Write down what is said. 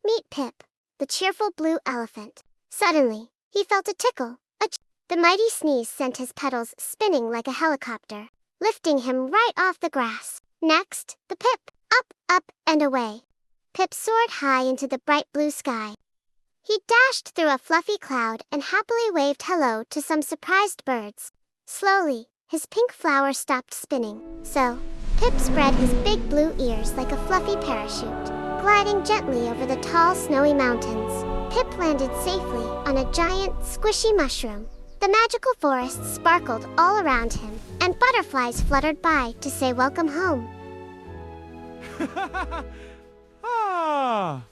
Meet Pip, the cheerful blue elephant. Suddenly, he felt a tickle. The mighty sneeze sent his petals spinning like a helicopter, lifting him right off the grass. Next, the Pip. Up, up, and away. Pip soared high into the bright blue sky. He dashed through a fluffy cloud and happily waved hello to some surprised birds. Slowly, his pink flower stopped spinning. So, Pip spread his big blue ears like a fluffy parachute, gliding gently over the tall snowy mountains. Pip landed safely on a giant, squishy mushroom. The magical forest sparkled all around him, and butterflies fluttered by to say welcome home. Ah!